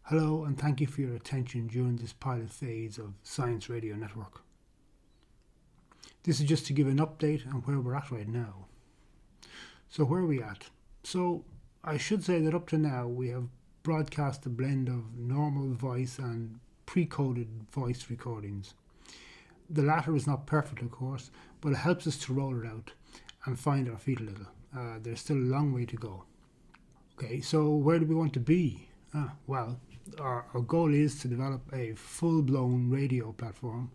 Hello and thank you for your attention during this pilot phase of Science Radio Network. This is just to give an update on where we're at right now. So where are we at? So I should say that up to now we have broadcast a blend of normal voice and pre-coded voice recordings. The latter is not perfect, of course, but it helps us to roll it out and find our feet a little. There's still a long way to go. Okay, so where do we want to be? Our goal is to develop a full-blown radio platform,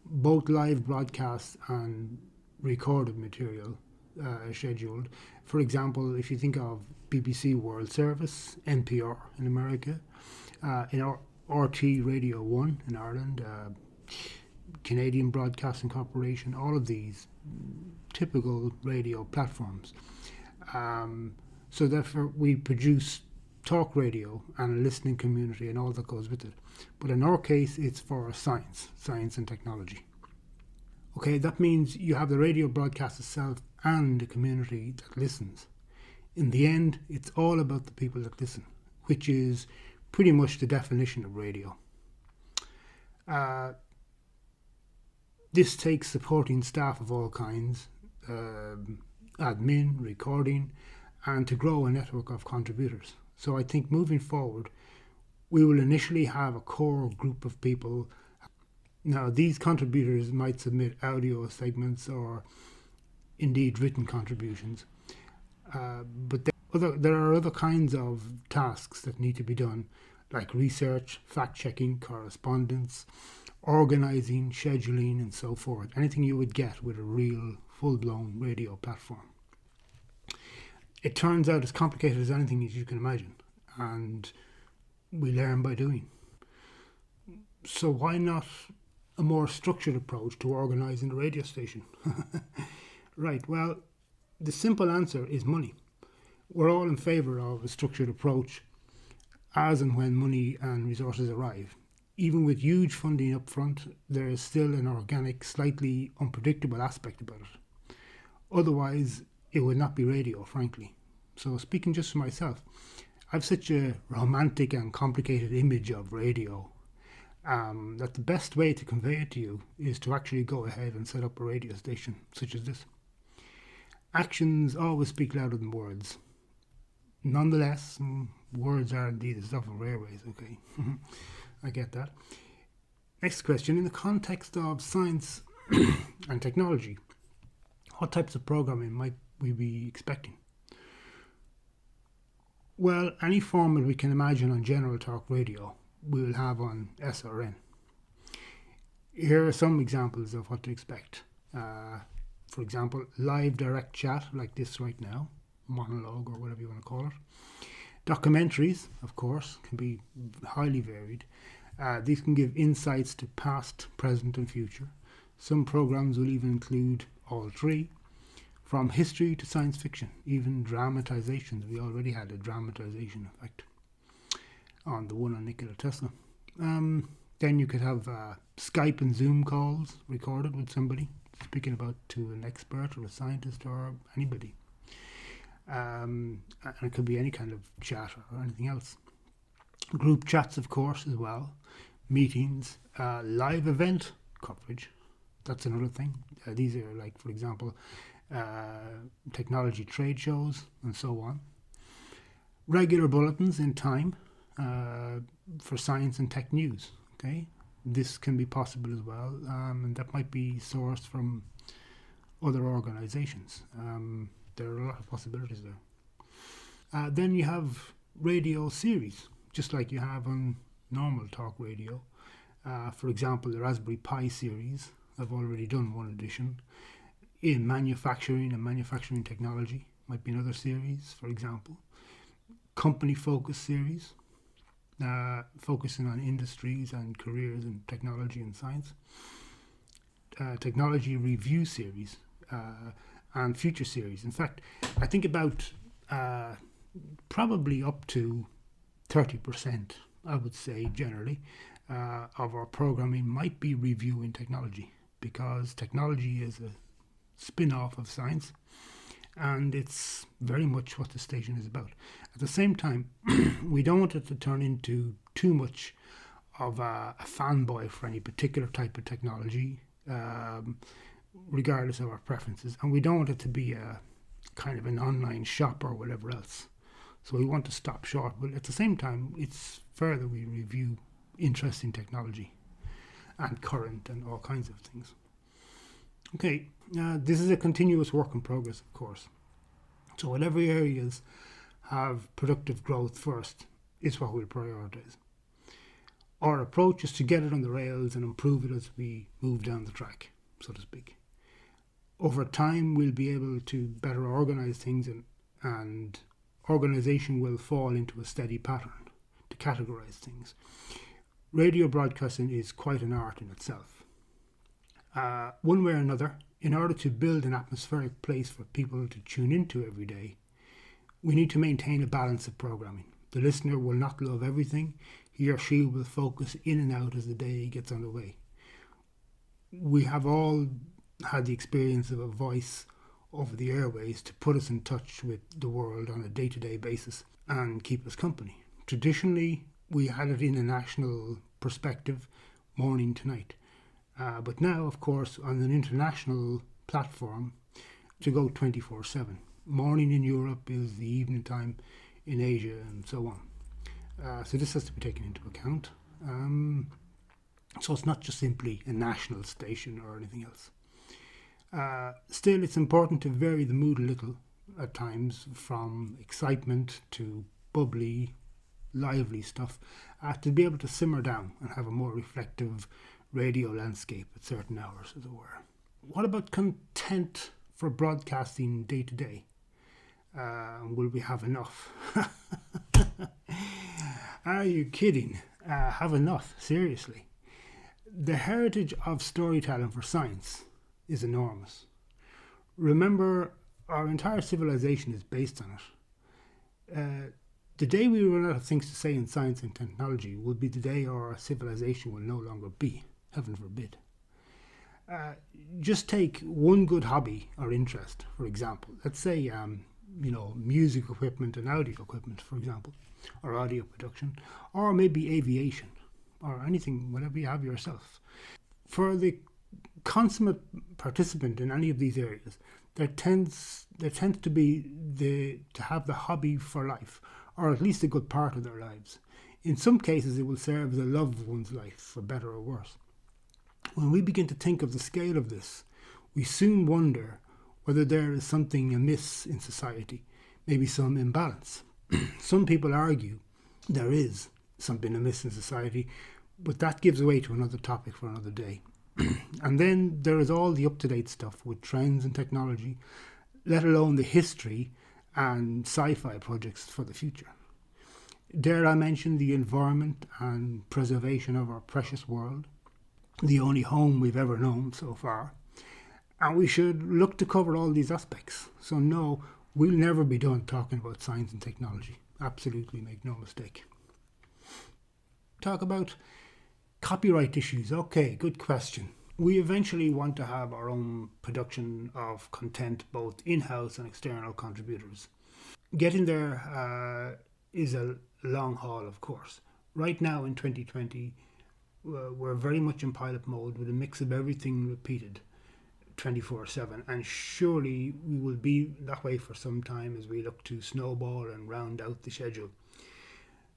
both live broadcasts and recorded material scheduled. For example, if you think of BBC World Service, NPR in America, in RT Radio 1 in Ireland, Canadian Broadcasting Corporation, all of these typical radio platforms. So therefore we produce talk radio and a listening community and all that goes with it. But in our case, it's for science and technology. Okay, that means you have the radio broadcast itself and the community that listens. In the end, it's all about the people that listen, which is pretty much the definition of radio. This takes supporting staff of all kinds, admin, recording, and to grow a network of contributors. So I think moving forward, we will initially have a core group of people. Now, these contributors might submit audio segments or indeed written contributions. But there are other kinds of tasks that need to be done, like research, fact-checking, correspondence, organising, scheduling, and so forth. Anything you would get with a real, full-blown radio platform. It turns out as complicated as anything as you can imagine, and we learn by doing. So why not a more structured approach to organising a radio station? Right, well, the simple answer is money. We're all in favour of a structured approach as and when money and resources arrive. Even with huge funding up front, there is still an organic, slightly unpredictable aspect about it. Otherwise, it would not be radio, frankly. So speaking just for myself, I've such a romantic and complicated image of radio that the best way to convey it to you is to actually go ahead and set up a radio station such as this. Actions always speak louder than words. Nonetheless, words are indeed the stuff of railways, okay? I get that. Next question, in the context of science and technology, what types of programming might we be expecting? Well, any format we can imagine on General Talk Radio, we will have on SRN. Here are some examples of what to expect. For example, live direct chat like this right now, monologue or whatever you want to call it. Documentaries, of course, can be highly varied. These can give insights to past, present and future. Some programs will even include all three, from history to science fiction, even dramatizations. We already had a dramatization, in fact, on the one on Nikola Tesla. Then you could have Skype and Zoom calls recorded with somebody, speaking about to an expert or a scientist or anybody. And it could be any kind of chat or anything else. Group chats, of course, as well. Meetings, live event coverage. That's another thing. These are like, for example, technology trade shows and so on. Regular bulletins in time for science and tech news. Okay, this can be possible as well, and that might be sourced from other organizations. There are a lot of possibilities there. Then you have radio series, just like you have on normal talk radio. For example, the Raspberry Pi series, I've already done one edition. In manufacturing and manufacturing technology might be another series, for example. Company focus series, focusing on industries and careers in technology and science. Technology review series, and future series. In fact, I think about probably up to 30%, I would say generally, of our programming might be reviewing technology, because technology is a spin-off of science and it's very much what the station is about. At the same time, we don't want it to turn into too much of a fanboy for any particular type of technology, regardless of our preferences. And we don't want it to be a kind of an online shop or whatever else. So we want to stop short. But at the same time, it's fair that we review interesting technology and current and all kinds of things. Okay, this is a continuous work in progress, of course. So whatever areas have productive growth first is what we'll prioritise. Our approach is to get it on the rails and improve it as we move down the track, so to speak. Over time, we'll be able to better organise things, and organisation will fall into a steady pattern to categorise things. Radio broadcasting is quite an art in itself. One way or another, in order to build an atmospheric place for people to tune into every day, we need to maintain a balance of programming. The listener will not love everything. He or she will focus in and out as the day gets underway. We have all had the experience of a voice over the airways to put us in touch with the world on a day-to-day basis and keep us company. Traditionally, we had it in a national perspective, morning to night. But now, of course, on an international platform, to go 24/7. Morning in Europe is the evening time in Asia, and so on. So this has to be taken into account. So it's not just simply a national station or anything else. Still, it's important to vary the mood a little at times, from excitement to bubbly, lively stuff, to be able to simmer down and have a more reflective radio landscape at certain hours, as it were. What about content for broadcasting day to day? Will we have enough? Are you kidding? Have enough? Seriously. The heritage of storytelling for science is enormous. Remember, our entire civilization is based on it. The day we run out of things to say in science and technology will be the day our civilization will no longer be, heaven forbid. Just take one good hobby or interest, for example. Let's say, music equipment and audio equipment, for example, or audio production, or maybe aviation, or anything, whatever you have yourself. For the consummate participant in any of these areas, there tends to be to have the hobby for life, or at least a good part of their lives. In some cases, it will serve as a love of one's life, for better or worse. When we begin to think of the scale of this, we soon wonder whether there is something amiss in society, maybe some imbalance. Some people argue there is something amiss in society, but that gives way to another topic for another day. And then there is all the up-to-date stuff with trends and technology, let alone the history and sci-fi projects for the future. Dare I mention the environment and preservation of our precious world, the only home we've ever known so far. And we should look to cover all these aspects. So no, we'll never be done talking about science and technology. Absolutely, make no mistake. Talk about copyright issues. Okay, good question. We eventually want to have our own production of content, both in-house and external contributors. Getting there is a long haul, of course. Right now in 2020, we're very much in pilot mode with a mix of everything repeated 24/7, and surely we will be that way for some time as we look to snowball and round out the schedule.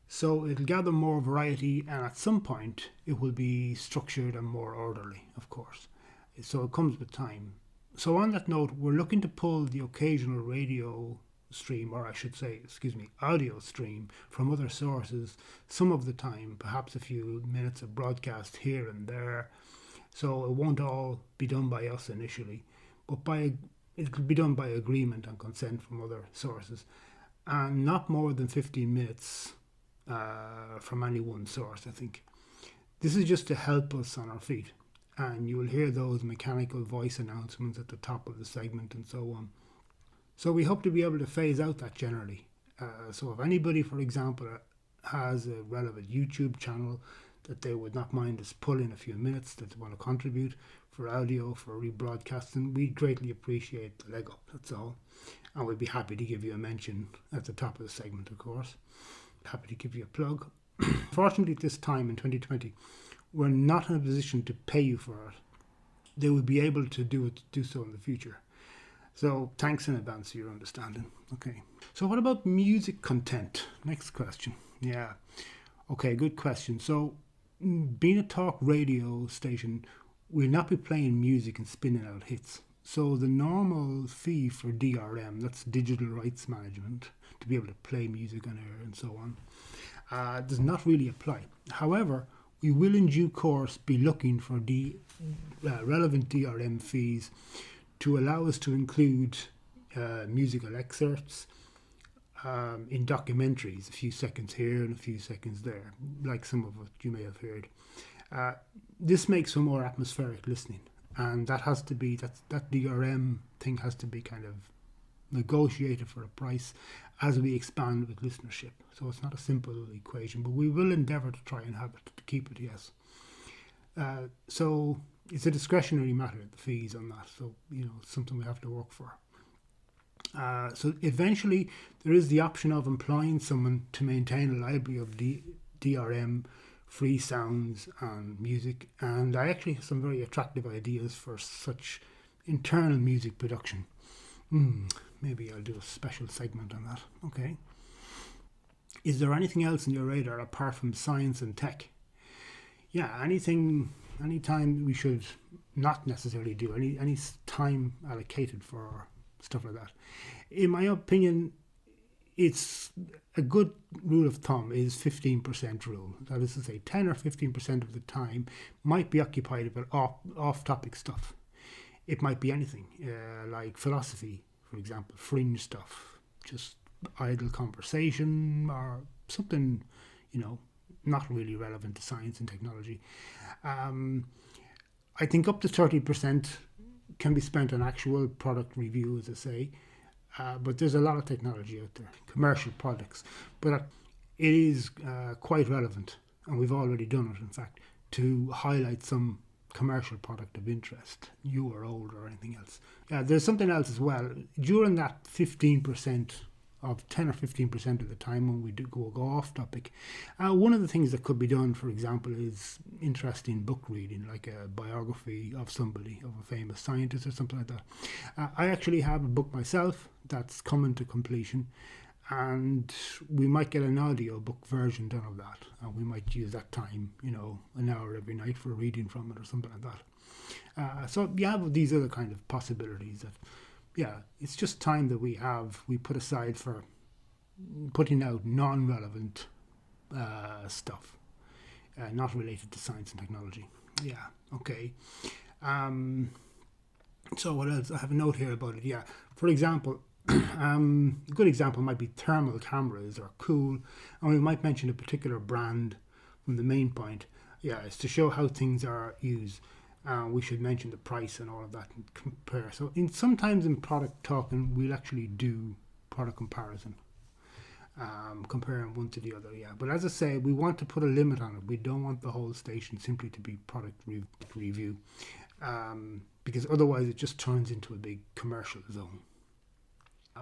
So it'll gather more variety, and at some point it will be structured and more orderly, of course. So it comes with time. So on that note, we're looking to pull the occasional radio stream, or I should say, audio stream from other sources some of the time, perhaps a few minutes of broadcast here and there. So it won't all be done by us initially, but it'll be done by agreement and consent from other sources, and not more than 15 minutes from any one source, I think. This is just to help us on our feet, and you will hear those mechanical voice announcements at the top of the segment and so on. So we hope to be able to phase out that generally. So if anybody, for example, has a relevant YouTube channel that they would not mind us pulling a few minutes that they want to contribute for audio, for rebroadcasting, we'd greatly appreciate the leg up, that's all. And we'd be happy to give you a mention at the top of the segment, of course. Happy to give you a plug. Fortunately, at this time in 2020, we're not in a position to pay you for it. They will be able to do so in the future. So thanks in advance for your understanding. Okay. So what about music content? Next question. Yeah. Okay, good question. So being a talk radio station, we'll not be playing music and spinning out hits. So the normal fee for DRM, that's digital rights management, to be able to play music on air and so on, does not really apply. However, we will in due course be looking for relevant DRM fees to allow us to include musical excerpts in documentaries, a few seconds here and a few seconds there, like some of what you may have heard. This makes for more atmospheric listening, and that has to be that DRM thing has to be kind of negotiated for a price as we expand with listenership. So it's not a simple equation, but we will endeavour to try and have it, to keep it, yes. So it's a discretionary matter, the fees on that. So, it's something we have to work for. So eventually there is the option of employing someone to maintain a library of DRM free sounds and music. And I actually have some very attractive ideas for such internal music production. Maybe I'll do a special segment on that. Okay. Is there anything else on your radar apart from science and tech? Yeah, anytime we should not necessarily do any time allocated for stuff like that. In my opinion, it's a good rule of thumb is 15% rule. That is to say, 10 or 15% of the time might be occupied with off-topic stuff. It might be anything, like philosophy, for example, fringe stuff, just idle conversation or something, not really relevant to science and technology. I think up to 30% can be spent on actual product review, as I say, but there's a lot of technology out there, commercial products, but it is quite relevant, and we've already done it, in fact, to highlight some commercial product of interest, new or old or anything else. There's something else as well. During that 15%, of 10 or 15% of the time when we do go off topic, one of the things that could be done, for example, is interesting book reading, like a biography of somebody, of a famous scientist or something like that. I actually have a book myself that's coming to completion, and we might get an audio book version done of that, and we might use that time, an hour every night for reading from it or something like that. So you have these other kind of possibilities that, it's just time that we put aside for putting out non-relevant stuff, not related to science and technology. Okay. So what else? I have a note here about it. For example, a good example might be thermal cameras are cool, and we might mention a particular brand from the main point. It's to show how things are used. We should mention the price and all of that and compare. So sometimes in product talking, we'll actually do product comparison, comparing one to the other. But as I say, we want to put a limit on it. We don't want the whole station simply to be product review, because otherwise it just turns into a big commercial zone.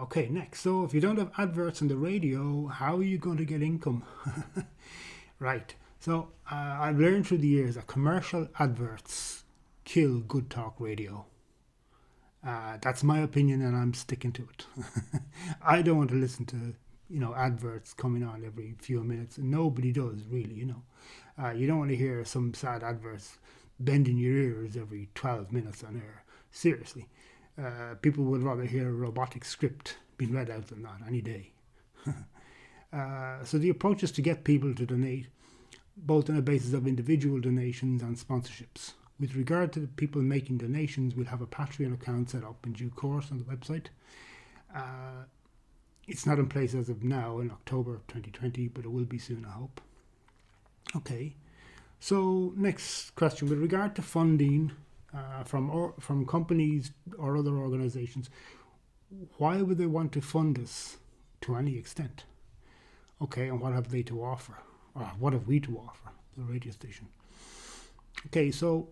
Okay, next. So if you don't have adverts on the radio, how are you going to get income? Right. So I've learned through the years that commercial adverts kill good talk radio. That's my opinion, and I'm sticking to it. I don't want to listen to adverts coming on every few minutes, and nobody does really. You don't want to hear some sad adverts bending your ears every 12 minutes on air. Seriously, people would rather hear a robotic script being read out than that any day. So the approach is to get people to donate, both on a basis of individual donations and sponsorships. With regard to the people making donations, we'll have a Patreon account set up in due course on the website. It's not in place as of now in October of 2020, but it will be soon, I hope. Okay, so next question. With regard to funding from companies or other organisations, why would they want to fund us to any extent? Okay, and what have they to offer? Or what have we to offer, the radio station? Okay, so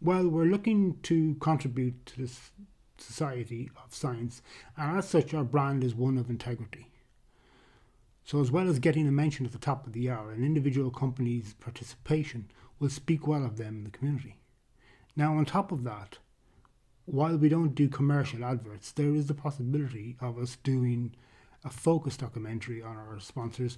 well, we're looking to contribute to this society of science, and as such our brand is one of integrity. So as well as getting a mention at the top of the hour, an individual company's participation will speak well of them in the community. Now on top of that, while we don't do commercial adverts, there is the possibility of us doing a focus documentary on our sponsors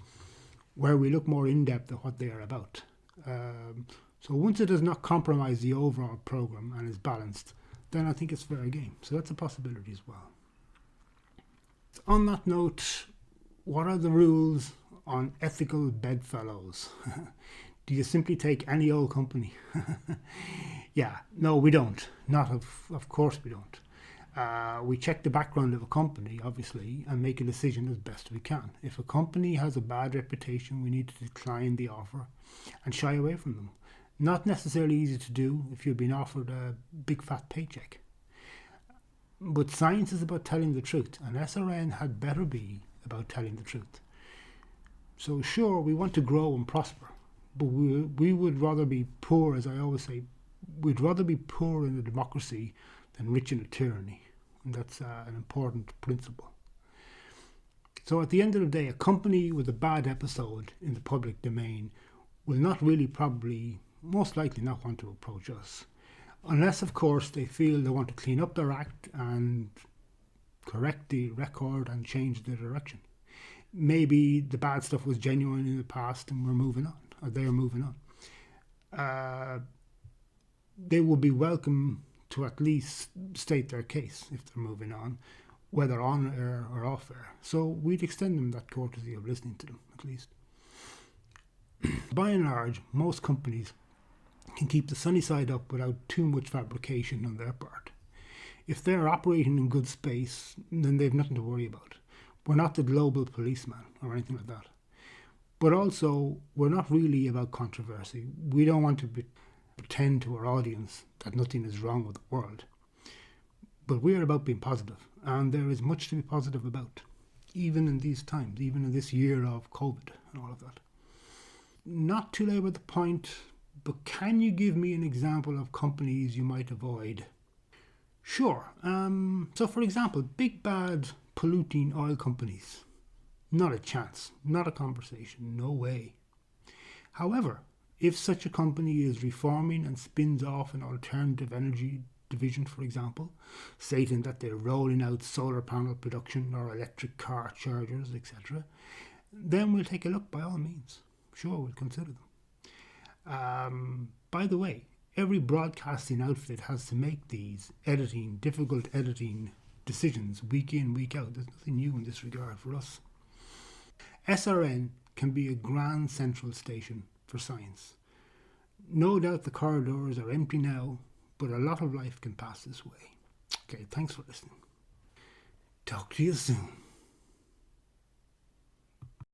where we look more in depth at what they are about. So once it does not compromise the overall program and is balanced, then I think it's fair game. So that's a possibility as well. On that note, what are the rules on ethical bedfellows? Do you simply take any old company? Yeah, no, we don't. Not of course we don't. We check the background of a company, obviously, and make a decision as best we can. If a company has a bad reputation, we need to decline the offer and shy away from them. Not necessarily easy to do if you've been offered a big fat paycheck. But science is about telling the truth, and SRN had better be about telling the truth. So sure, we want to grow and prosper, but we would rather be poor, as I always say, we'd rather be poor in a democracy than rich in a tyranny. And that's an important principle. So at the end of the day, a company with a bad episode in the public domain will not really probably, most likely not want to approach us. Unless, of course, they feel they want to clean up their act and correct the record and change the direction. Maybe the bad stuff was genuine in the past and we're moving on, or they're moving on. They will be welcome to at least state their case if they're moving on, whether on air or off air. So we'd extend them that courtesy of listening to them, at least. By and large, most companies can keep the sunny side up without too much fabrication on their part. If they're operating in good space, then they've nothing to worry about. We're not the global policeman or anything like that. But also, we're not really about controversy. We don't want to pretend to our audience that nothing is wrong with the world. But we're about being positive, and there is much to be positive about, even in these times, even in this year of COVID and all of that. Not to labour the point, but can you give me an example of companies you might avoid? Sure. So for example, big bad polluting oil companies. Not a chance, not a conversation, no way. However, if such a company is reforming and spins off an alternative energy division, for example, stating that they're rolling out solar panel production or electric car chargers, etc., then we'll take a look by all means. Sure, we'll consider them. By the way, every broadcasting outfit has to make these difficult editing decisions week in, week out. There's nothing new in this regard for us. SRN can be a grand central station for science. No doubt the corridors are empty now, but a lot of life can pass this way. Okay, thanks for listening. Talk to you soon.